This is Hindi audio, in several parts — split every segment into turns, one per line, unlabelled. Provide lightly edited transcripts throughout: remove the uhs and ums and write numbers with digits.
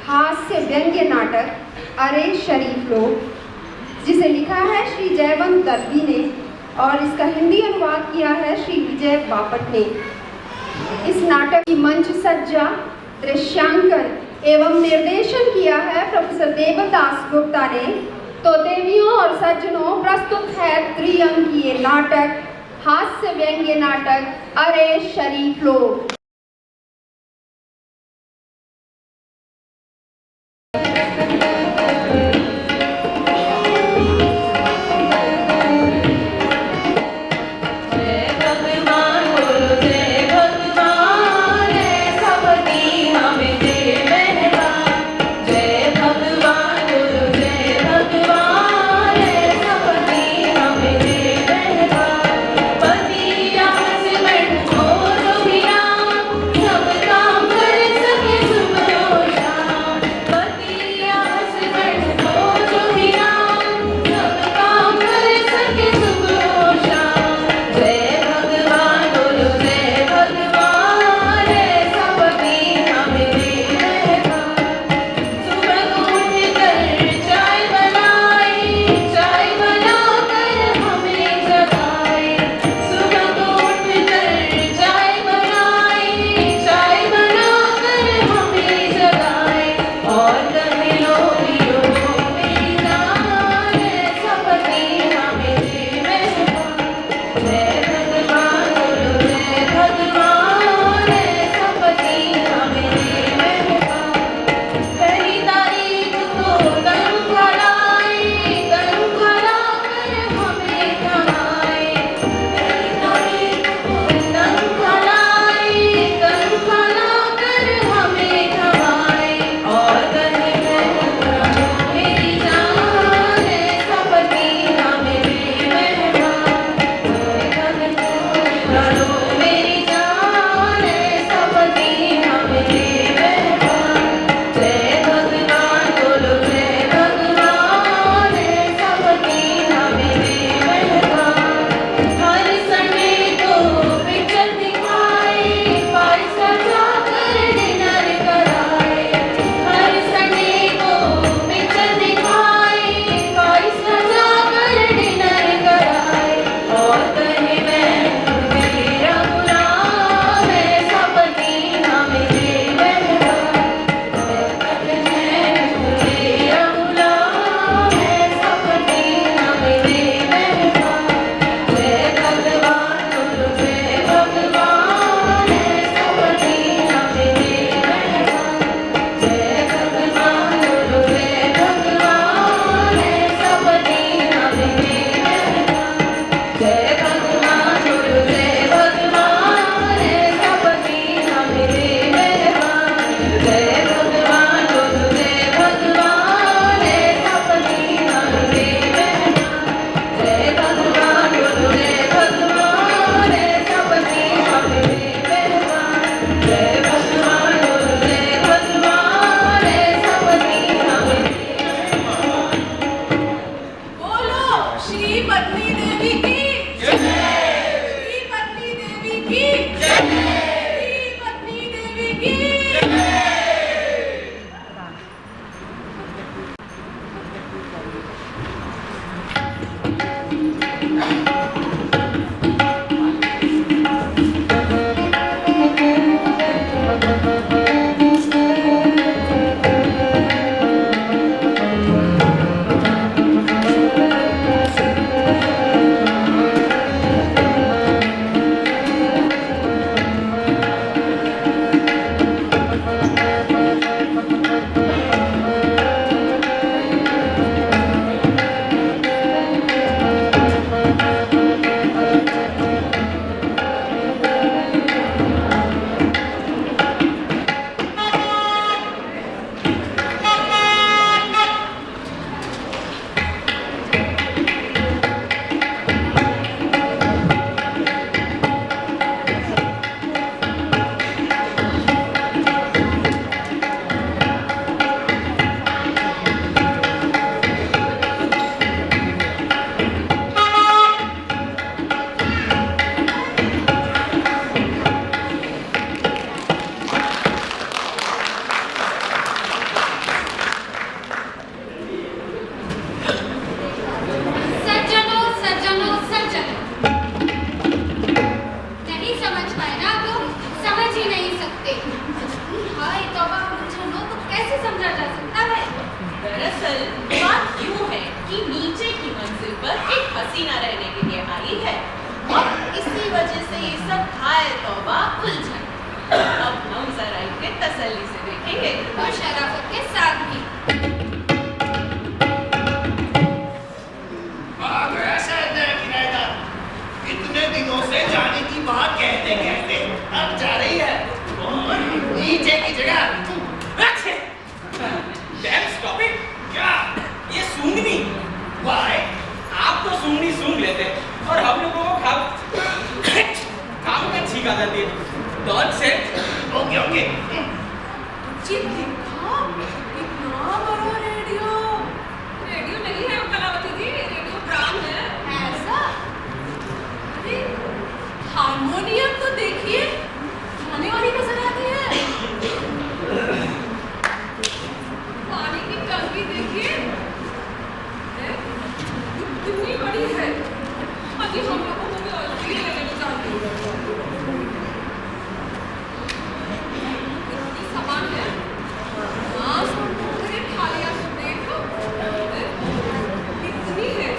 हास्य व्यंग्य नाटक अरे शरीफ लोग, जिसे लिखा है श्री जयवंत दर्बी ने और इसका हिंदी अनुवाद किया है श्री विजय बापट ने। इस नाटक की मंच सज्जा, दृश्यांकन एवं निर्देशन किया है प्रोफेसर देवदास गुप्ता ने। तो देवियों और सज्जनों, प्रस्तुत है त्रिअंकीय नाटक, हास्य व्यंग्य नाटक अरे शरीफ लोग।
हसीना रहने के लिए आई है और इसी वजह से ये सब हाय तौबा उलझन। अब हम जरा इनके तसल्ली से देखेंगे
और शराफत के साथ भी।
आ गया शायद नया किराएदार। इतने दिनों से जाने की बात कहते कहते अब जा रही है और नीचे की जगह।
Stop it.
क्या
ये सूंघनी।
वाई
आप तो सूंघनी सूंघ लेते हैं और हम लोगों को खाम का छींक आ जाती है। Dot set.
ओके ओके
जी देखा कितना बड़ा रेडियो। रेडियो नहीं है कलावती जी, रेडियो ड्राम है।
ऐसा?
अरे हारमोनियम तो देखिए गाने वाली नजर आती है। पानी की टंकी देखिए कितनी बड़ी है। अभी हम लोगों को भी और भी लेने जाती इतनी सामान है। हाँ अरे थालियाँ तो देखो कितनी है।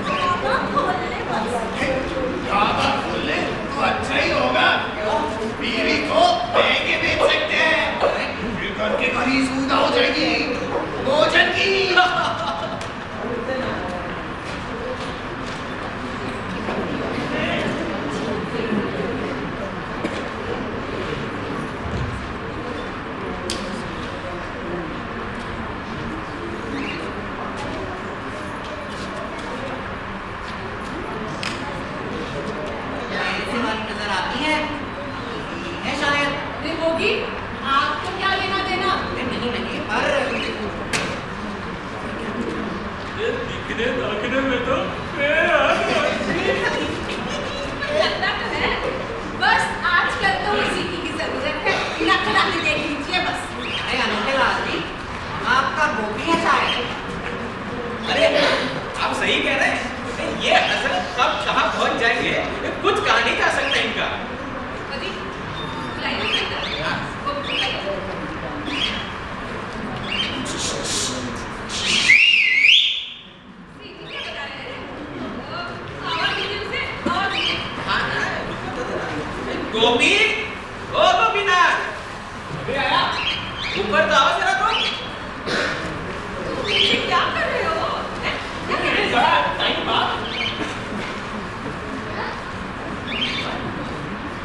ढाबा खोलने बस।
ढाबा खोल ले तो अच्छा ही होगा। बीवी को महंगे बेच सकते हैं, फिर घर के घर ही सुविधा हो जाएगी भोजन की।
नजर आती है शायद।
अरे होगी, आपको क्या लेना देना?
नहीं नहीं पर
ये दिखने दाखने में तो
लगता तो है। बस आजकल तो उसी की जरूरत है। नखरा के देख लीजिए बस।
अरे अनोखे लाल जी, आपका गोपी है शायद।
अरे आप सही कह रहे हैं। ये हजरत कब कहाँ पहुंच जाएंगे कुछ कहा नहीं जा सकता इनका।
अजी, बुलाइए सेंटर। वो बुलाइए। सीधी क्या बता रहे हैं? आवाज दीजिए उसे, आवाज दीजिए।
गोपी, ओ गोपीनाथ, अभी आया। ऊपर तो आओ जरा तुम।
ये क्या कर रहे हो? हैं? क्या कर रहे हो?
बड़ा टाइम बाद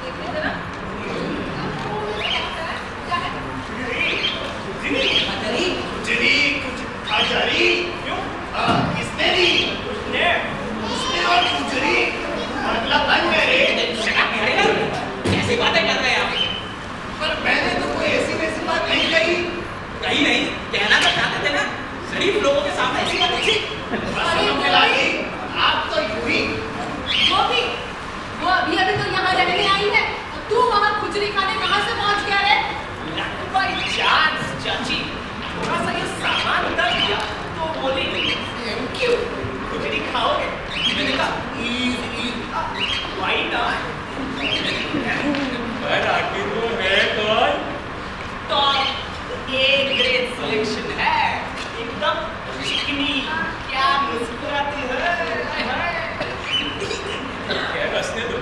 देखिए जरा। क्या है?
अजरी
गुजरी कुछ हजारी
क्यों?
किसने दी?
ने
उसने और गुजरी मतलब बन गए।
ऐसी बातें कर रहे हैं आप।
पर मैंने तो कोई ऐसी वैसी बात नहीं कही।
कहीं नहीं, कहना तो चाहते थे ना। शरीफ लोगों के सामने ऐसी बात ऐसी।
बस अनोखे लाल जी, आप तो यूं ही।
वो भी, वो अभी अभी तो यहाँ रहने आई है। और तू वहाँ खुजरी खाने कहाँ से पहुँच गया रे?
बाई चांस चाची, थोड़ा सा ये सामान उतर दिया तो बोली थैंक यू। खुजरी खाओगे? मैंने कहा इज व्हाई नॉट। पर आखिर वो है कौन? टॉप ए ग्रेड सिलेक्शन है, एकदम चिकनी। क्या मुस्कुराती है। क्या हंसने दो।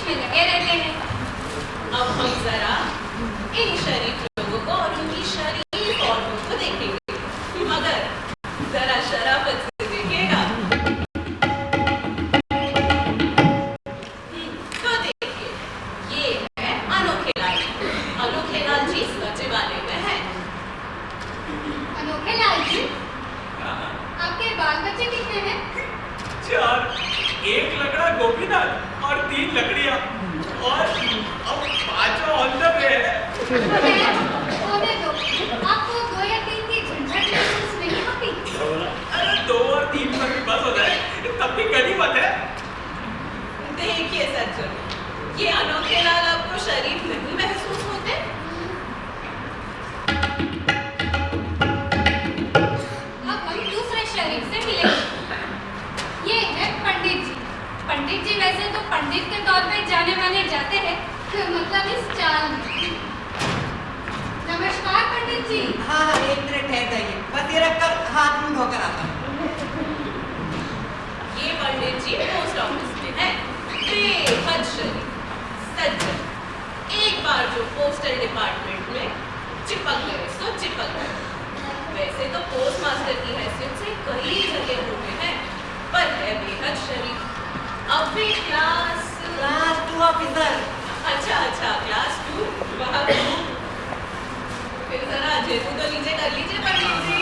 में लगे रहते हैं।
अब हम जरा इन शरीफ लोगों को और उनकी शरीफ औरतों को देखेंगे, मगर जरा शराफत से देखिएगा। तो देखिए, ये है अनोखे लाल जी। अनोखे लाल जी सचिवालय में है।
अनोखे लाल जी, आपके बाल बच्चे कितने हैं?
4, 1 लकड़ा गोपीनाथ और 3 लकड़ियां और अब 5वां ऑन द वे है।
होने दो, आपको 2 या 3 की झंझट महसूस नहीं होती?
अरे 2 और 3 पर भी बस हो जाए तब भी गनीमत है।
देखिए सज्जन, ये अनोखे लाल आपको शरीफ नहीं महसूस होते?
अब हम दूसरे शरीफ से मिलेंगे। ये है पंडित जी। पंडित जी वैसे तो पंडित के तौर पे जाने माने जाते हैं, तो मतलब इस चाल में। नमस्कार पंडित जी।
हाँ हाँ, 1 मिनट ठहर जाइए, बस ये रखकर हाथ मुंह धोकर आता हूँ।
ये पंडित जी पोस्ट ऑफिस में है, बेहद शरीफ सज्जन। एक बार जो पोस्टल डिपार्टमेंट में चिपक गए सो चिपक गए। वैसे तो पोस्ट मास्टर की हैसियत से कई जगह हुए हैं, पर है बेहद शरीफ। अब भी क्लास
क्लास 2 ऑफिसर।
अच्छा क्लास 2 वहाँ फिर जरा जेबू तो नीचे कर लीजिए पंडित जी।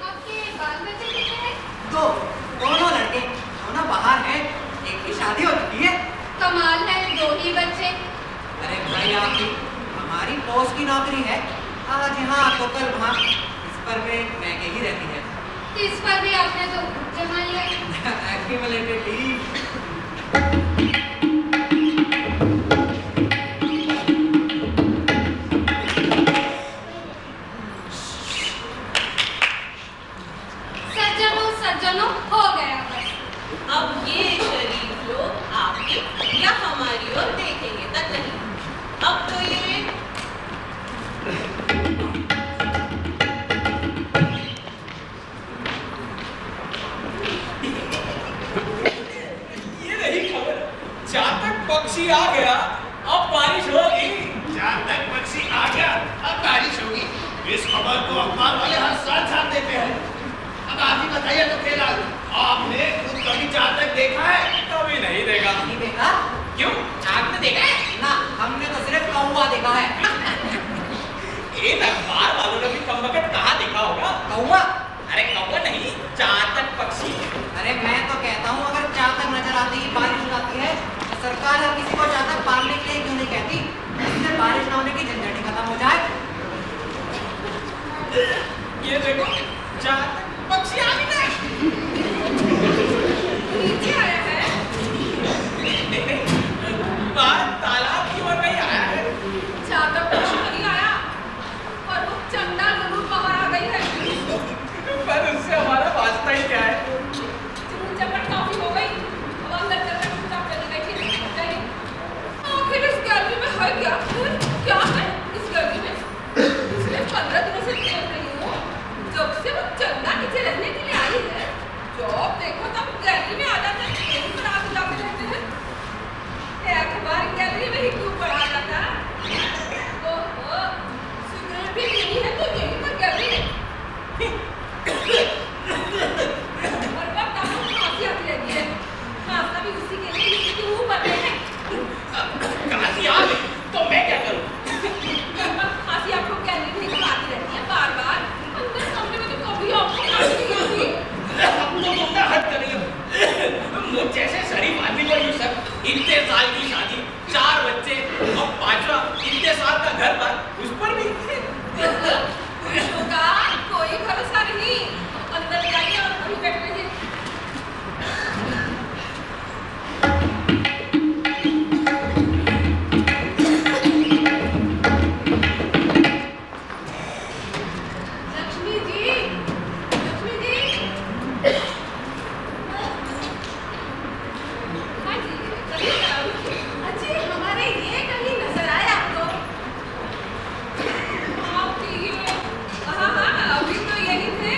आपके बाल बच्चे कितने हैं?
2, दोनों लड़के, दोनों बाहर हैं। एक की शादी हो चुकी है।
कमाल है, 2 ही बच्चे।
अरे भाई, आपकी हमारी पोस्ट की नौकरी है, आज यहाँ तो कल वहाँ। इस पर में महंगे ही रहती है।
इस पर भी आपने तो जमा लिया।
Accumulated leave।
सज्जनों हो गया बस।
अब ये शरीफ लोग आपकी या हमारी ओर देखेंगे तक नहीं। अब तो ये
रही खबर, चातक पक्षी आ गया, अब बारिश होगी।
चातक पक्षी आ गया, अब बारिश होगी। इस खबर को अखबार वाले हर साल छाप देते हैं। अब आप ही बताइए तो खेला, आपने खुद कभी चातक देखा है?
कभी नहीं देखा।
नहीं देखा?
क्यों, आपने देखा है?
ना, हमने तो सिर्फ कौवा देखा है।
इन अखबार वालों ने भी कमबख्त कहाँ देखा होगा?
कौवा?
अरे कौवा नहीं, चातक पक्षी।
अरे मैं तो कहता हूँ, अगर चातक नजर आती ही बारिश हो जाती है, तो सरकार हर किसी को चातक पालने के लिए क्यों नहीं कहती? इससे बारिश न होने की झंझट ही खत्म हो जाए।
ये देखो, चातक पक्षी आ गया।
नीचे आया है।
नहीं, बाहर तालाब की ओर नहीं आया है।
चातक पक्षी नहीं आया, और वो चंदा जरूर बाहर आ गई है।
पर उससे हमारा वास्ता ही क्या है?
चपट काफी हो गई, अब अंदर चलकर चुपचाप चली गई थी। आखिर इस गैलरी में है क्या? क्या है इस गैलरी में? पिछले 15 दिनों से देख रही हूँ, जब से वो चंदा नीचे रहने के लिए आई है, जब देखो तब गैलरी में आ जाते हैं, यहीं पर आके जाते रहते हैं। ये अखबार गैलरी में ही क्यों पढ़ा जाता? ओहो, सिगरेट भी पीनी है तो यहीं पर गैलरी में। और कब तक खांसी आती रहती है, खांसना भी उसी के लिए किसी के मुंह पर है।
काशी आ गई, तो मैं क्या करूं?
खांसी आपको गैलरी में ही आती रहती है बार-बार। अंदर कमरे में तो कभी आपको खांसी नहीं आती।
हम लोग अपना हद कर रहे हो। मुझ जैसे शरीफ आदमी को ये सब, इतने साल की शादी, 4 बच्चे और 5वां इतने साल का घर पर, उस पर भी
का कोई भरोसा नहीं। अंदर जाइए और कहीं बैठ लीजिए। लक्ष्मी जी, लक्ष्मी जी। हाँ जी, कभी अच्छी हमारे ये कहीं नजर आया आपको? आपकी ये हाँ, अभी तो यही थे,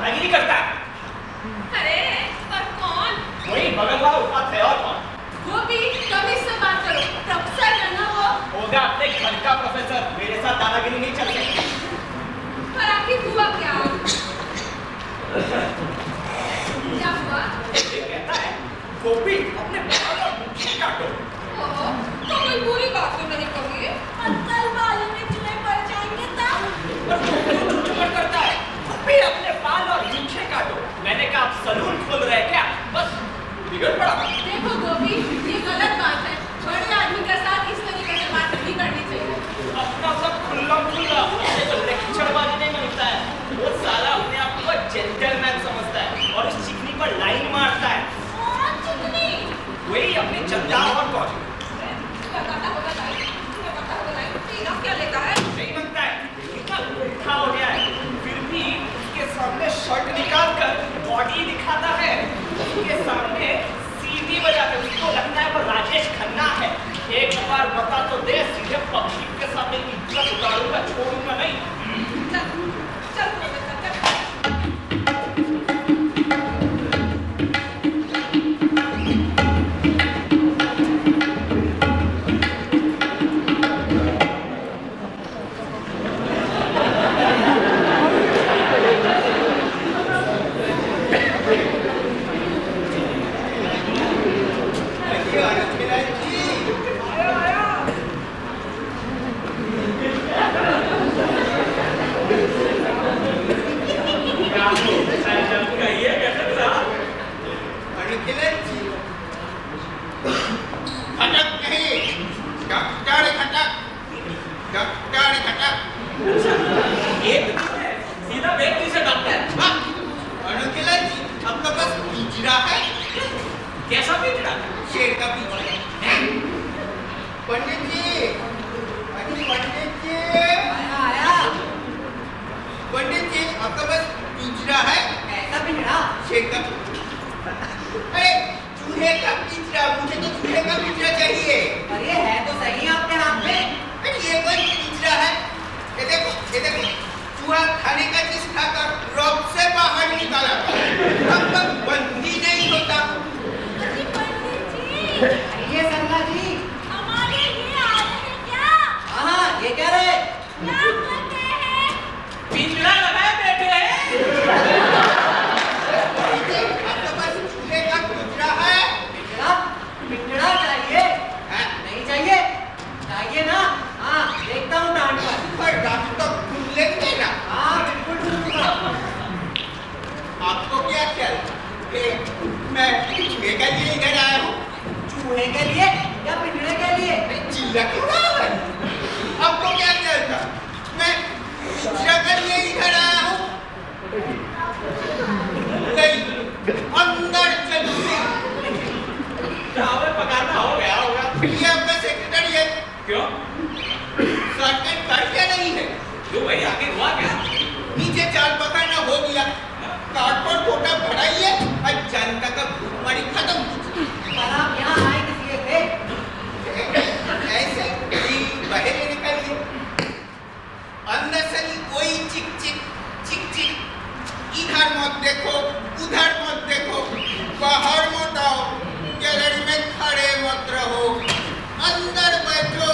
दादागिरी करता है।
अरे पर कौन?
वही बगल वाला उपात है, और कौन?
वो भी कभी से बात करो, प्रोफेसर है ना वो।
होगा अपने घर का प्रोफेसर, मेरे साथ दादागिरी नहीं चल सकती।
पर आखिर हुआ क्या? क्या हुआ?
ये कहता है गोपी अपने बाल और मूंछें काटो।
ओह, तो कोई बुरी बात तो नहीं कही। अंकल बालों में चूहे पड़ जाएंगे तब।
पर तू क्यों चुप करता है? गोपी अपने बाल और मूंछें काटो। मैंने कहा आप सलून खोल रहे हैं क्या? बस बिगड़ पड़ा।
देखो गोपी, ये गलत बात है। बड़े आदमी के साथ इस तरीके से बात नहीं करनी चाहिए।
अपना सब खुल्ला खुल्ला, उसे तो लेक्चरबाजी नहीं मिलता है। वो साला अपने आप को जेंटलमैन समझता है और इस चिकनी पर लाइन मारता है।
कौन चिकनी?
वही अपनी चंदा और कौन?
बताता होगा लाइन, तुम्हें पता होगा लाइन। तेरा क्या लेता है?
नहीं बनता है, इतना उठा हो गया है। फिर भी उसके सामने शर्ट निकाल कर बॉडी दिखाता है। उसके सामने सीधी बजा के उसको लगता है वो राजेश खन्ना है। एक बार बता तो दे, सीधे पब्लिक के सामने इज्जत उतारूंगा, छोड़ूंगा नहीं।
चल, चल प्रोफेसर, चल।
सीधा व्यक्ति से डॉक्टर कैसा पिंजरा?
शेर का पिंजरा। पंडित जी, अरे पंडित जी,
आया
पंडित जी, आपका बस पिंजरा है?
कैसा पिंजरा?
शेर का। अरे चूहे का पिंजरा, मुझे तो चूहे का पिंजरा चाहिए।
अरे है तो सही आपके हाथ में।
अरे ये कोई पिंजरा है? ये देखो, चूहा खाने का चीज खाकर रॉक से बाहर निकाला, तब तक बंदी नहीं होता।
अरे पंडित जी,
ये सरला जी।
हमारे ये आ रहे हैं क्या?
हाँ, ये कह रहे।
क्या करते हैं?
पिंजरा लगाए बैठे हैं।
आपके पास चूहे का पिंजरा है?
पिंजरा? पिंजरा चाहिए?
हाँ?
नहीं चाहिए? चाहिए ना? हाँ, देखता हूँ डांट पर।
पर डांट तो खुल लेंगे ना।
हाँ, बिल्कुल सुनूंगा।
आपको क्या ख्याल कि मैं चूहे के लिए इधर आया हूँ?
चूहे के लिए या पिंजरे के लिए?
चिल्ला क्यों रहा है? आपको क्या ख्याल था? मैं पिंजरा के लिए इधर आया हूँ? नहीं, अंदर चलिए।
चावल पकाना हो गया होगा।
ये आपका सेक्रेटरी है।
क्यों?
शॉर्टकट करके नहीं है।
क्यों भाई, आगे हुआ क्या?
नीचे चाल पकड़ना हो गया, कार्ड पर कोटा भराइए और जनता का भूखमरी खत्म कीजिए।
पर आप यहाँ आए किस लिए थे?
ऐसे ही बाहर निकलिए। अंदर से ही कोई चिक चिक, इधर मत देखो, उधर मत देखो, बाहर मत आओ, गैलरी में खड़े मत रहो, अंदर बैठो,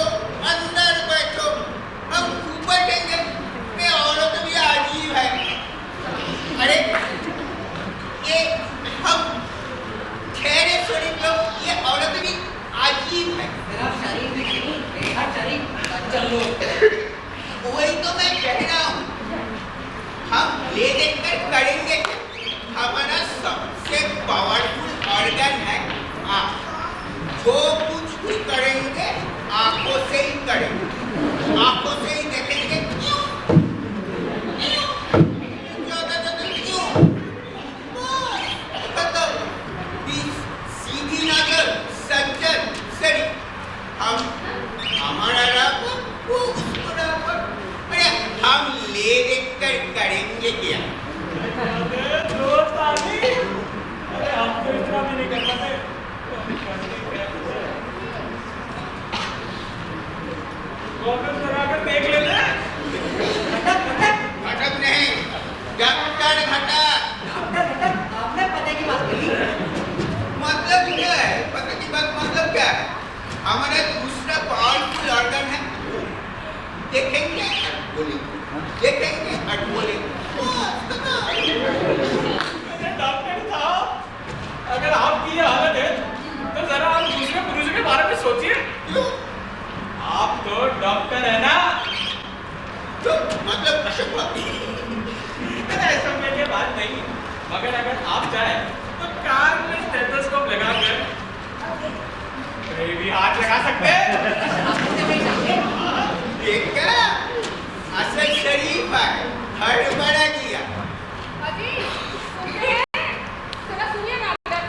हम ऊपर बैठेंगे। ये औरत भी अजीब है। अरे ये हम ठहरे शरीफ लोग, ये औरत भी अजीब है।
सिर्फ शरीफ ही नहीं, बेहद शरीफ सज्जन लोग।
वही तो मैं कह रहा हूँ, हम ले देखकर करेंगे। हमारा सबसे पावरफुल ऑर्गन है आँख। जो कुछ भी करेंगे आंखों से ही करेंगे, आंखों से ही देखेंगे। क्यों? बताओ, सीधी नजर, सज्जन शरीफ। हमारा राह वो उसको राह पर। अरे हम ले देखकर करेंगे क्या?
दोस्त आ गई। अरे हम तो इतना भी नहीं कर पाते। गॉगल लगाकर देख लेते हैं।
घटक नहीं, डॉक्टर घटक।
नहीं, मगर अगर आप जाए तो कार में स्टेथोस्कोप लगाकर भी हाथ लगा सकते हैं।
देखा, असल शरीफ है, हड़बड़ा किया।
अजी सुनते हैं, जरा सुनिए नाटक।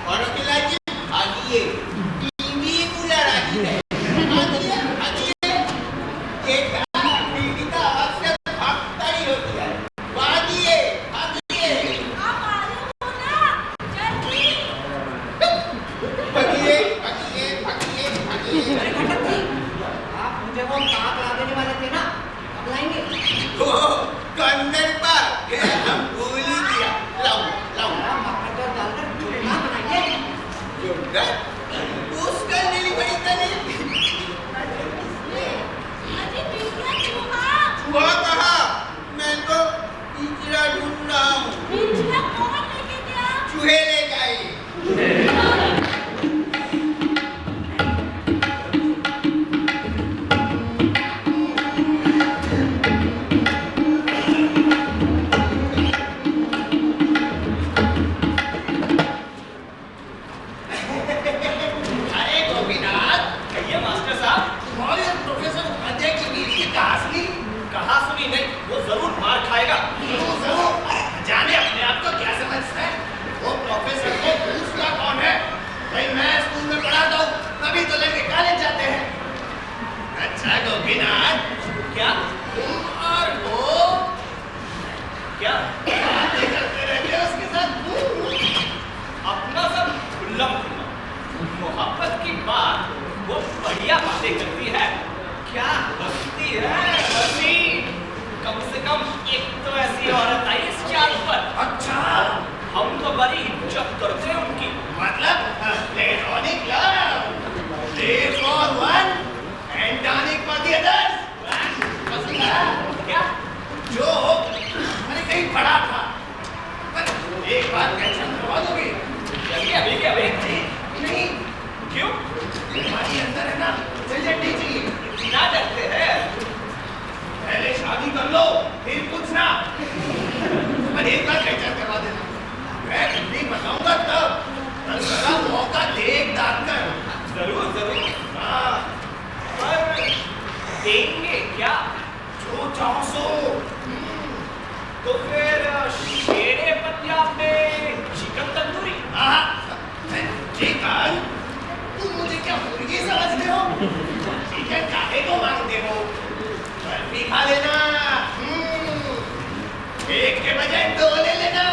और खिलाजी आइए, टीवी कूलर आइए, आइए, देखा, टीवी का आवाज से भागता ही होती है। आइए, आइए,
आप मालूम हो ना, जल्दी।
भागिए, भागिए, भागिए, भागिए।
अरे खटक जी, आप मुझे वो ताक ला देने वाले थे ना, अब लाएंगे?
ओ, कन्नड़ पर, हम भूल ही गया। लाओ, लाओ।
मटर डालकर चूरमा बनाइए।
जोड़ा, उसका डिलीवरी करें।
अजी पिज्जा चूहा।
चूहा कहा? मैं तो पिंजरा ढूंढ रहा हूँ।
पिज्जा कौन लेके गया?
चूहे ले जाए। अरे गोपीनाथ,
कहिए मास्टर साहब,
तुम्हारे प्रोफेसर उपाध्याय की बीवी की कहां सुनी?
कहा सुनी नहीं, वो जरूर मार खाएगा।
जरूर, जाने अपने आप को क्या समझता है? वो प्रोफेसर को पूछना कौन है? भाई मैं स्कूल में पढ़ाता हूँ, तभी तो लड़के कॉलेज जाते हैं। अच्छा गोपीनाथ,
क्या
तुम और वो
क्या
बातें करते रहते हो उसके साथ?
अपना सब खुल्लम खुल्ला, मोहब्बत की बात वो बढ़िया बातें करती है। क्या हंसती है, हंसी। कम से कम एक तो ऐसी औरत आई इस चाल पर।
अच्छा,
हम तो बड़ी इज्जत करते हैं उनकी।
मतलब platonic love, play for one and tonic for the others. पसंद आया?
क्या
जो मैंने कहीं पढ़ा था, पर एक बार कैंसिल करवा दोगे?
अभी अभी क्या अभी
नहीं,
क्यों
तुम्हारी अंदर है ना जल्दी चाहिए।
इतना डरते हैं?
पहले शादी कर लो, फिर पूछना। पर एक बार कैंसिल करवा देना, मैं हिंदी बताऊंगा तब। कल जरा मौका देख दाग कर।
जरूर जरूर।
हाँ,
पर देंगे क्या?
जो चाहो सो।
तो फिर शेरे पंजाब में चिकन तंदूरी।
हाँ, चिकन? तुम मुझे क्या मुर्गी समझते हो? चिकन काहे को मांगते हो? बर्फी खा लेना। एक के बजाय दो ले लेना।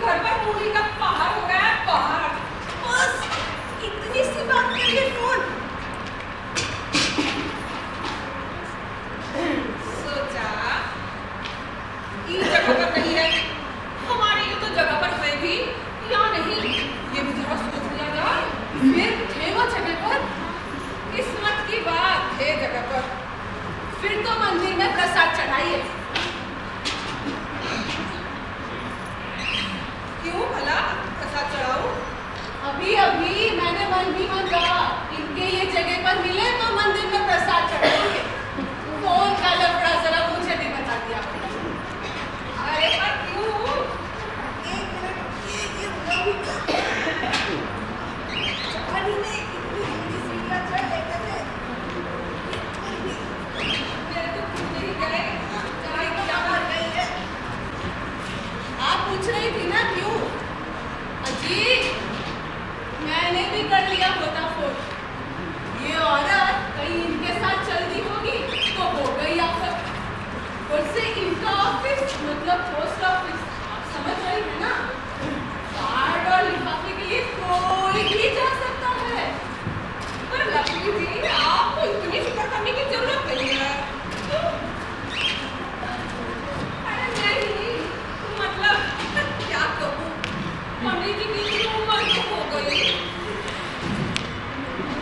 घर पर मूली का पहाड़। बस इतनी सी बात के लिए फोन। आइए। क्यों भला प्रसाद चढ़ाऊं?
अभी अभी मैंने मन ही मन कहा इनके ये जगह पर मिले तो मंदिर में प्रसाद चढ़ाएंगे। फोन का लफड़ा जरा मुझे भी बता दिया।
अरे पर क्यों? एक मिनट, ये चढ़ानी में इतनी लंबी सीढ़ियां चढ़ लेते थे। मेरे तो खुद नहीं गए, चढ़ाई तो क्या कर गई है?
आप पूछ रही थी ना क्यों? अजी मैंने भी कर लिया होता फोन। ये औरत कहीं इनके साथ चलती होगी तो हो गई आफत। और से इनका ऑफिस मतलब पोस्ट ऑफिस, आप समझ रही है ना? कार्ड और लिफाफे के लिए कोई भी जा सकता है।
पर लक्ष्मी जी, आपको इतनी फिक्र करने की जरूरत नहीं है। अरे नहीं, मतलब क्या कहूँ, पंडित जी की इतनी उम्र तो हो गई।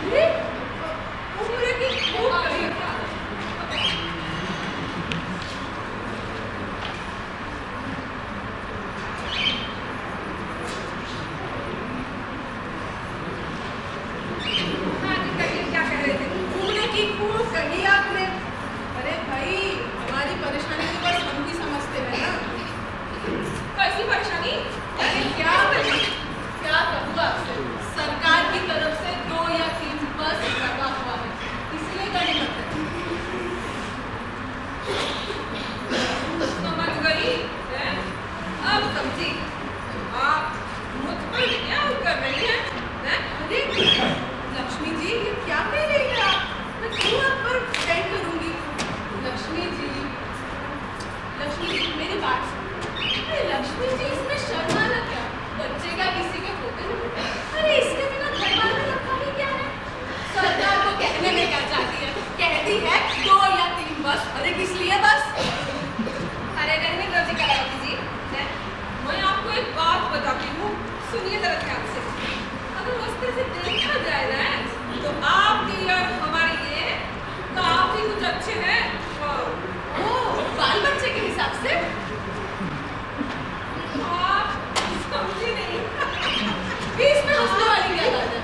अरे, उम्र की खूब गई क्या? हाँ जी, कहिए क्या कह रहे थे?
घूमने की खूब कही आपने। अरे भाई हमारी परेशानी तो बस हम भी समझते हैं ना।
कैसी परेशानी?
अरे क्या कहूँ आपसे, सरकार की तरफ से 2 या 3 बस लगा हुआ है, इसलिए गाड़ी मत है।
समझ गई हैं? अब समझी। आप मुझ पर क्या कर रही हैं? हैं?
अरे लक्ष्मी जी ये क्या कह रही है आप? मैं क्यों आप पर डिपेंड करूंगी? लक्ष्मी जी मेरी बात सुनो। अरे लक्ष्मी जी इसमें शर्म आना क्या? बच्चे का किसी के होते हैं। अरे इसके बिना घर वाला रखा ही क्या है? सरकार को कहने में क्या चाहती है? कहती है 2 या 3 बस। अरे किस लिए बस?
अरे नहीं गलती कर रही जी, हैं? मैं आपको एक बात बताती हूँ, सुनिए जरा ध्यान से। अगर उस तरह से देखा जाए ना, तो आपके और हमारे लिए काफी कुछ अच्छे हैं।
ओ बाल बच्चे के हिसाब से?
आप समझी नहीं।
इसमें हंसने वाली क्या बात है?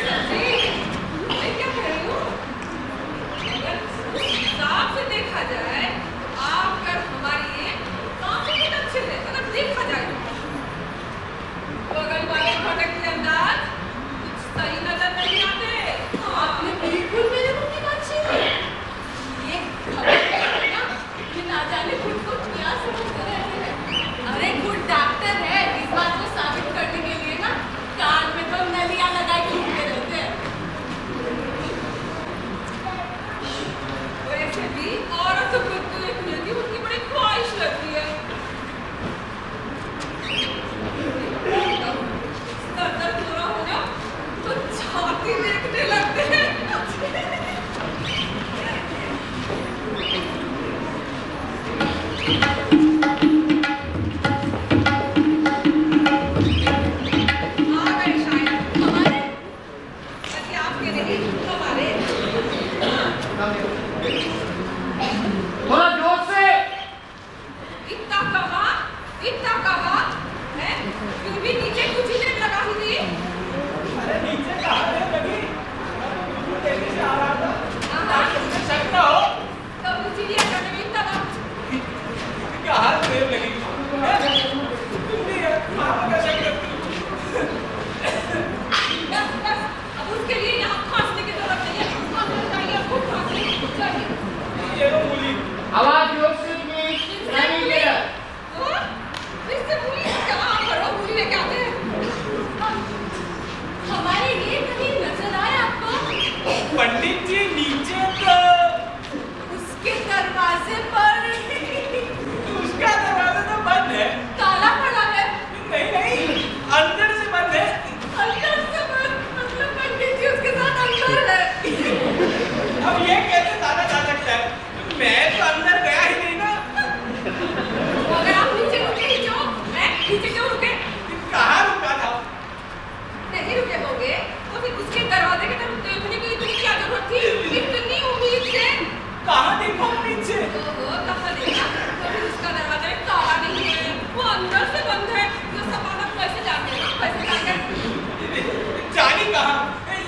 समझी? मैं क्या कह रही हूँ? अगर उस हिसाब से देखा जाए, तो आप और हमारे लिए काफी कुछ अच्छे हैं। अगर देखा जाए तो बगल वाले घटक के अंदाज कुछ सही नजर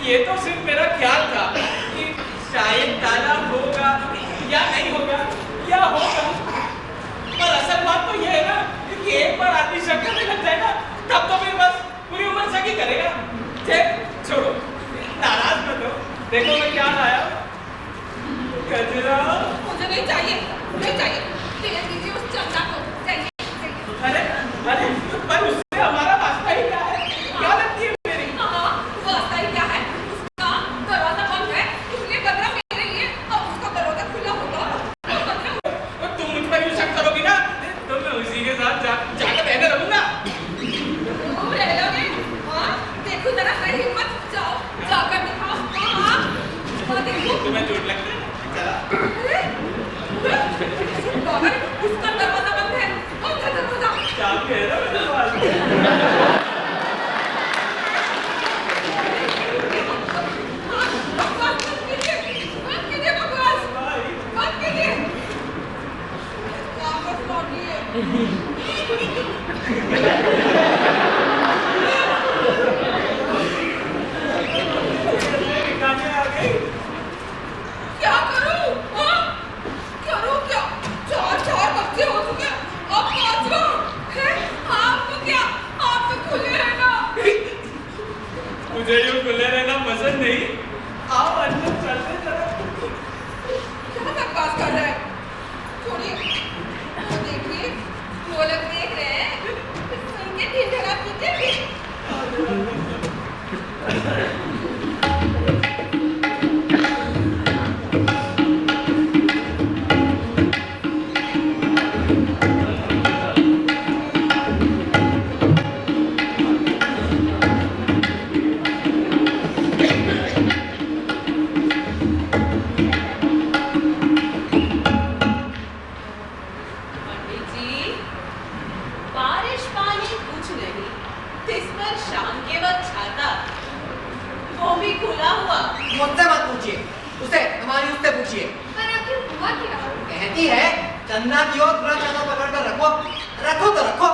ये तो सिर्फ मेरा ख्याल था कि शायद ताला होगा या नहीं होगा या होगा, पर असल बात तो ये है ना कि एक बार आदमी शक करने लग जाए ना, तब तो फिर बस पूरी उम्र शक ही करेगा। छोड़ो, नाराज मत हो, देखो मैं क्या लाया। गजरा
मुझे नहीं चाहिए, नहीं चाहिए, दे दीजिए उस चंदा को।
अरे अरे, पर उससे हमारा वास्ता ही क्या है? क्या लगती है मेरी?
हाँ, वास्ता ही क्या है? उसका दरवाजा बंद है, इसलिए गजरा मेरे लिए, अब उसका दरवाजा खुला होगा तो गजरा।
तुम मुझ पर यूं शक करोगी ना, तो मैं उसी के साथ जाकर रहने लगूंगा।
तुम रह लोगे? हाँ, देखो जरा मेरी हिम्मत, जाओ, जाकर दिखाओ। हाँ, देखो।
तुम्हें चोट लगती है? चला।
अरे, उसका दरवाजा बंद है, बंद है दरवाजा।
चाबी है ना मेरे पास।
क्या करूं? हाँ? करूं क्या? 4 बच्चे हो चुके हैं, अब 5वां है। आपको क्या? आप तो खुले रहना।
मुझे यूं खुले रहना पसंद नहीं। आओ अंदर चलते जरा।
क्या बकवास कर रहे हैं? छोड़िए, वो देखिए, वो लोग देख रहे हैं, सुन के ढिढोरा पीटेंगे।
बारिश पानी कुछ नहीं, इस पर शाम के वक्त छाता, वो भी खुला हुआ।
मुझसे मत पूछिए, उसे हमारी उससे पूछिए।
पर आखिर हुआ क्या?
कहती है चंदा की ओर पूरा चादर पकड़ कर रखो, रखो तो रखो।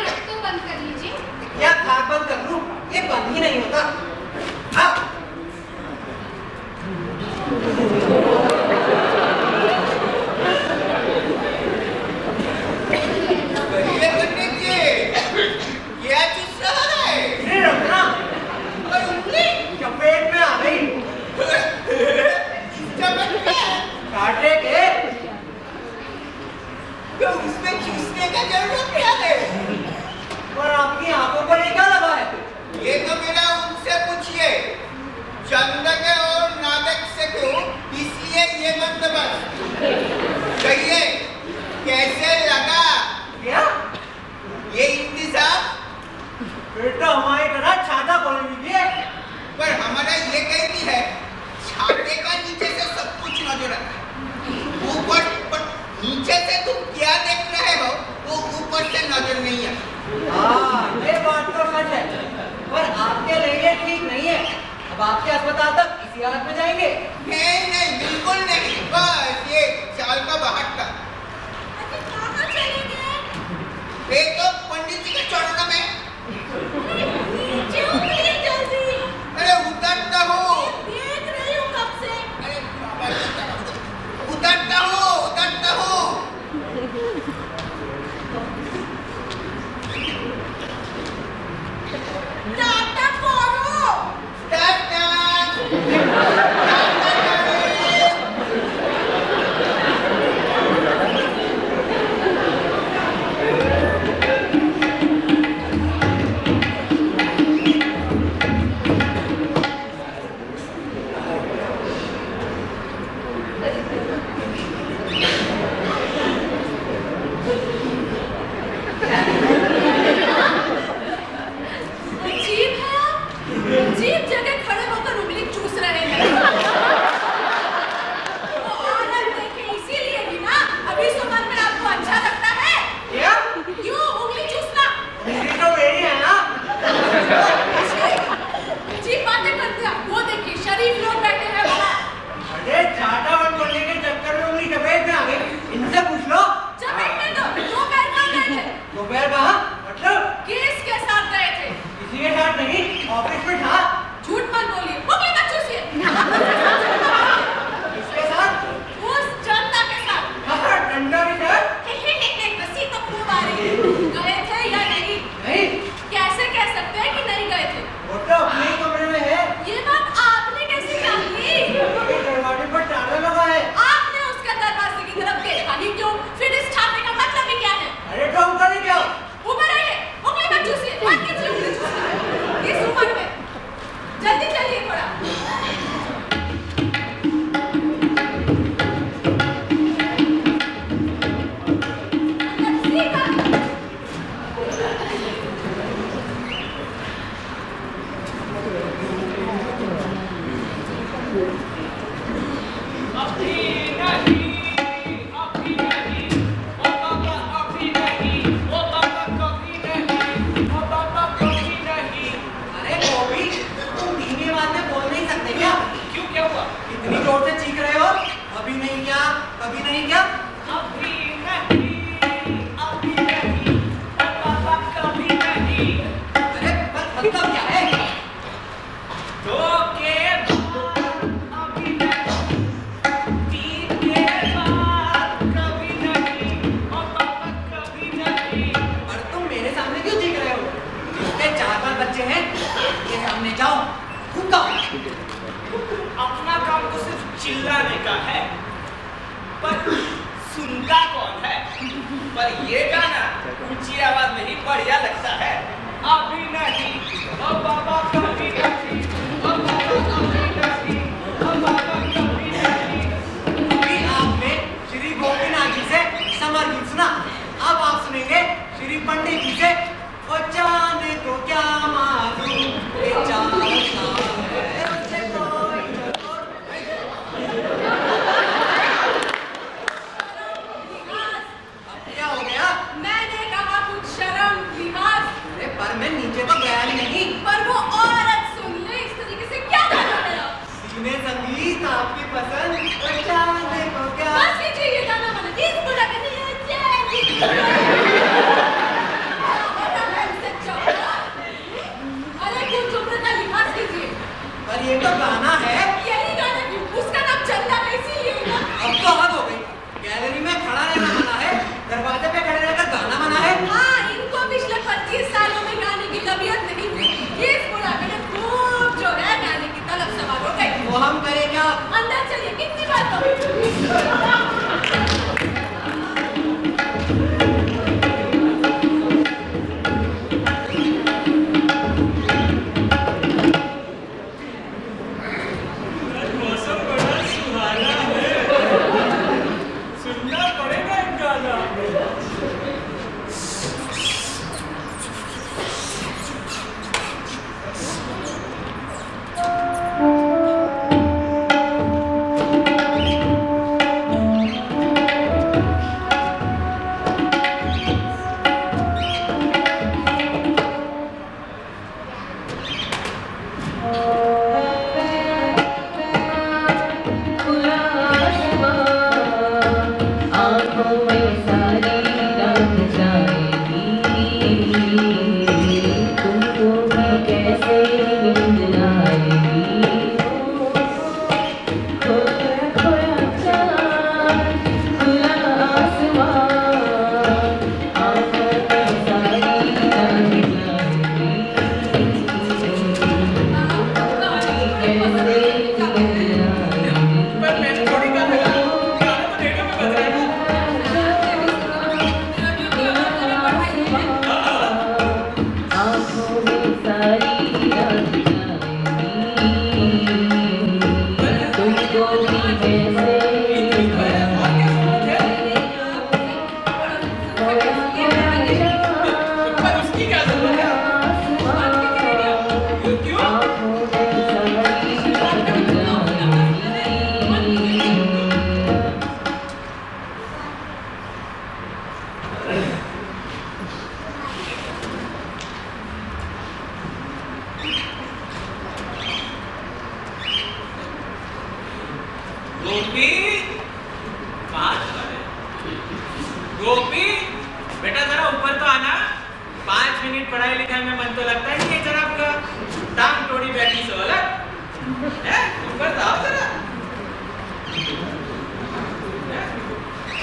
रख तो बंद कर लीजिए।
क्या खाक बंद कर लूं? ये बंद ही नहीं होता। हाँ।
ये पंडित जी, क्या चूस रहा है?
इसे रखना।
और उंगली
चपेट में आ गई।
चमक गया।
काटे के
तो उसमें चूसने का जरूरत क्या है?
और आपकी आंखों पर ये क्या लगा है?
ये तो मेरा उनसे पूछिए। चंदक और नादक से क्यों, इसलिए ये बंदोबस्त। कहिए, कैसे लगा
क्या?
ये इंतजाम?
फिर तो हमारी तरह छाता खोल लीजिए।
पर हमारा ये कहती है, छाते का नीचे से सब कुछ नजर आता है। ऊपर पर नीचे से तुम क्या देख रहे हो, वो ऊपर से नजर नहीं आता।
हाँ, ये बात तो सच है, पर आपके लिए ये ठीक नहीं है। अब आपके अस्पताल तक इसी हालत में जाएंगे।
नहीं नहीं, बिल्कुल नहीं, बस ये चाल का बाहर था।
कहाँ चले गए?
ये तो पंडित जी के चरणों में।
नीचे उतरिए जल्दी।
अरे उतरता हूँ।
देख रही हूँ कब से।
अरे बाबा, उतरता हूँ, उतरता हूँ।
टाटा करो।
टाटा।
अजीब है आप, अजीब जगह खड़े होकर उंगली चूस रहे हैं। वो औरत देखे इसीलिए भी ना, अभी इस उम्र में आपको अच्छा लगता है?
क्या?
यूं उंगली चूसना।
ये तो मेरी है ना।
अजीब बातें करते हैं। वो देखिए, शरीफ लोग बैठे हैं वहाँ।
अरे छाता बंद करने के चक्कर में उंगली चपेट में आ गई। इनसे पूछ लो।
चपेट में तो दोपहर कहाँ गए थे?
दोपहर कहाँ? मतलब
किसके साथ गए थे?
किसी के साथ नहीं, ऑफिस में था।
झूठ मत बोलिए।
अभी नहीं, अभी नहीं, ओ बाबा अभी नहीं, ओ बाबा कभी नहीं, ओ बाबा कभी नहीं।
अरे गोभी, तुम धीमी आवाज में बोल नहीं सकते क्या?
क्यों, क्या हुआ?
इतनी जोर से चीख रहे हो? अभी नहीं क्या? कभी नहीं क्या?
अभी नहीं, अभी नहीं, ओ बाबा कभी नहीं।
अरे मतलब क्या है?
दो के बाद अभी नहीं, तीन के बाद कभी नहीं, ओ बाबा कभी नहीं।
और तुम मेरे सामने क्यों चीख रहे हो? जिसके 4-5 बच्चे हैं, उनके सामने जाओ, खूब गाओ।
अपना काम तो सिर्फ चिल्लाने का है, पर सुनता कौन है? पर ये गाना ऊंची आवाज में ही बढ़िया लगता है। अभी नहीं, ओ बाबा कभी नहीं, ओ बाबा कभी नहीं, ओ बाबा कभी नहीं।
अभी आपने श्री गोपीनाथ जी से समर गीत सुना, अब आप सुनेंगे श्री पंडित जी से ओ चांद को क्या मालूम ये चांद का है उसे कोई चकोर अब क्या हो गया?
मैंने कहा कुछ शर्म लिहाज,
अरे पर मैं नीचे तो गया ही नहीं।
पर वो औरत सुन ले इस तरीके से क्या गाना है?
सीने संगीत आपकी पसंद ओ चांद को क्या
बस कीजिए ये गाना मैंने गीत पूरा कर दिया अरे कुछ उम्र का लिहाज कीजिए।
पर ये तो गाना है।
यही गाना क्यों? उसका नाम चंदा है इसीलिए ना।
अब तो हद हो गई। गैलरी में खड़ा रहना मना है, दरवाजे पे खड़े रहकर गाना मना है।
हाँ, इनको पिछले 25 सालों में गाने की तबीयत नहीं हुई। इस बुढ़ापे में खूब जो है गाने की तलब सवार हो गई।
वो हम करें क्या?
अंदर चलिए, कितनी बार करूं?
मौसम बड़ा सुहाना है, सुनना पड़ेगा एक गाना। पर मैंने थोड़ी गाना गाया, गाना तो रेडियो में बज रहा है ना। पर उसकी क्या जरूरत है? क्यों? गोपी, कहाँ चला गया? गोपी, बेटा जरा ऊपर तो आना। 5 मिनट पढ़ाई लिखाई में मन तो लगता ही नहीं है जरा आपका। टांग तोड़ी बैठी सो अलग है। ऊपर तो आओ जरा।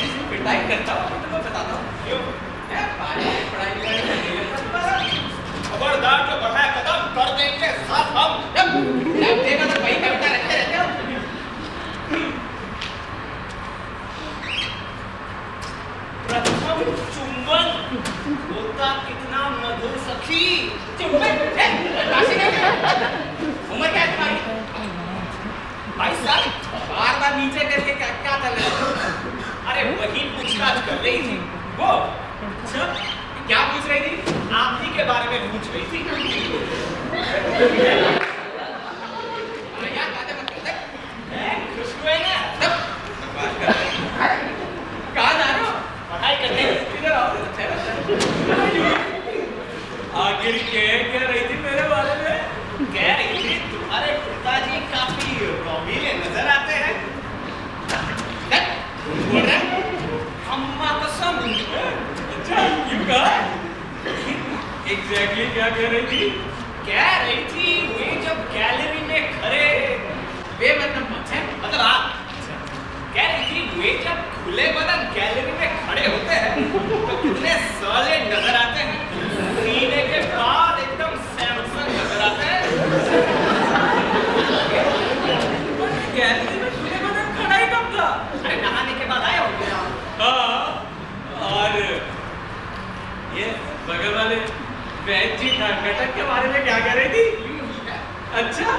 ऐसी पिटाई करता हूँ तो मैं बताता हूँ क्यों है। पढ़ाई लिखाई में नहीं लगता तुम्हारा। खबरदार जो बढ़ाया कदम कर देंगे साथ हम। जब देखा तो वही कविता रखते रहते हो। प्रथम चुंबन होता कितना मधुर सखी। चुंबन उम्र क्या है तुम्हारी? 22 साल। बार नीचे करके क्या चल रहा है? अरे वही पूछताछ कर रही थी वो। अच्छा क्या पूछ रही थी? आप ही के बारे में पूछ रही थी। कह रही थी? कह रही थी वे जब गैलरी में खड़े, वे मतलब आप कह रही थी वे जब खुले बदन गैलरी में खड़े होते हैं तो कितने साले नजर आते हैं। सीने के बाल एकदम सैमसंग नजर आते हैं। गैलरी में खुले बदन खड़ा ही कब था? अरे नहाने के बाद आए होंगे। हाँ, और ये बगल वाले वैद जी नाटक के बारे में क्या कह रही थी? अच्छा,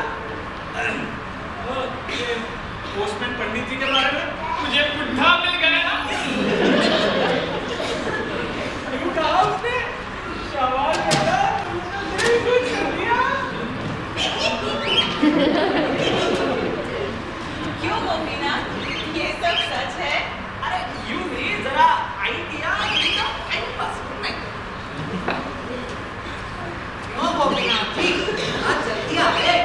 ये पोस्टमैन पंडित जी के बारे में मुझे बुढ़ा मिल गया ना। क्यों कहा उसने? सवाल बेटा, तुमने कुछ कर दिया।
क्यों गोपीना, ये सब सच है?
अरे यूं ही जरा आइडिया
क्यों गोपीनाथ जी, आज जल्दी आ गए?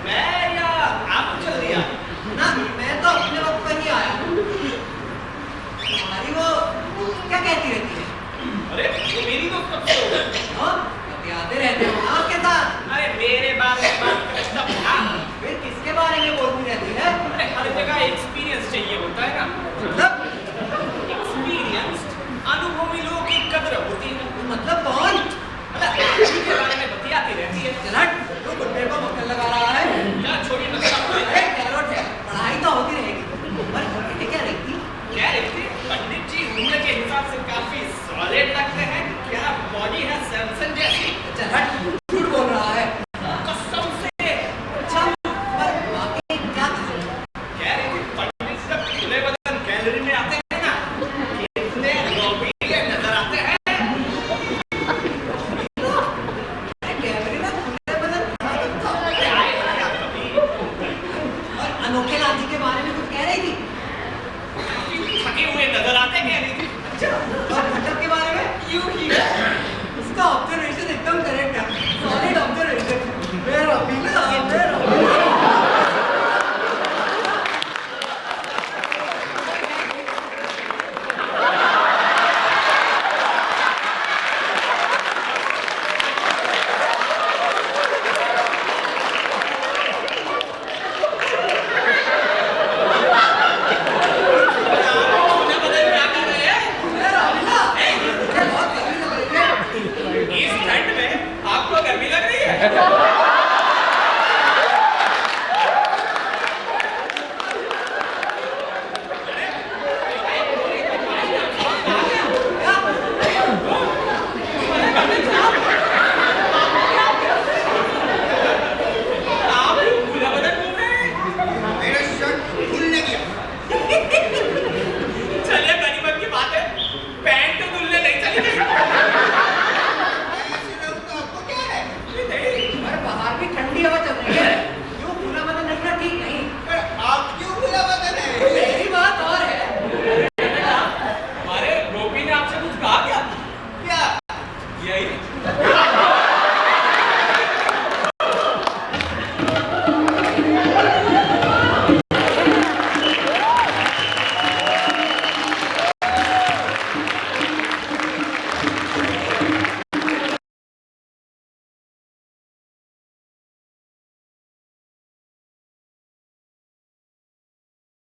मैं या आप चल दिया?
ना, मैं तो अपने वक्त पर ही आया हूँ। हमारी वो क्या कहती रहती है?
अरे वो मेरी दोस्त कब से हो गई?
हाँ, कभी आते रहते हो ना उसके साथ।
अरे मेरे बारे में बात करें तब क्या?
फिर किसके बारे में बोलती रहती है?
अरे हर जगह एक्सपीरियंस चाहिए होता है ना।
मतलब
एक्सपीरियंस अनुभवी लोगों की कदर होती है।
मतलब कौन?
मतलब आदमी के बारे में बतियाती रहती है।
चलट, तू गुड्डे को मक्खन लगा रहा है।
क्या छोटी मतलब
अरे कैरोट है, पढ़ाई तो होती रहेगी। पर गोपी क्या रही थी?
कह रही थी पंडित जी उम्र के हिसाब से काफी सॉलिड लगते हैं। क्या बॉडी है सैमसंग जैसी।
चलट, झूठ बोल रहा है।
कसम से।
अच्छा, पर वाकई क्या था?
कह रही थी पंडित जब खुले बदन गैलरी में आते हैं ना, कितने रोबीले नजर आते हैं।
कैमरे में खुले बदन खड़ा था।
अरे आए हैं आप कभी?
और अनोखे लाठी के बारे में कुछ कह रही थी?
काफी थके हुए नजर आते कह रही थी।
अच्छा, और घटक के बारे में?
यूं ही।
उसका ऑब्जर्वेशन एकदम करेक्ट है। Solid observation. मेरा बिना, मेरा
खुले बदन क्या कर रहे हैं?
मेरा बिना। मुझे बहुत गर्मी लग रही है।
इस ठंड में आपको गर्मी लग रही है? आप खुले बदन घूम रहे हैं?
मेरा शर्ट खुलने गया।
चलिए गनीमत की बात है, पैंट तो धुलने नहीं चली गई।
ऐसे लोग तो आपको क्या है?
पर बाहर भी ठंडी हवा चल रही है। क्यों खुला बदन रखना ठीक नहीं?
पर आप क्यों खुला बदन है?
मेरी बात और है।
हमारे गोपी ने आपसे कुछ कहा क्या?
क्या?
यही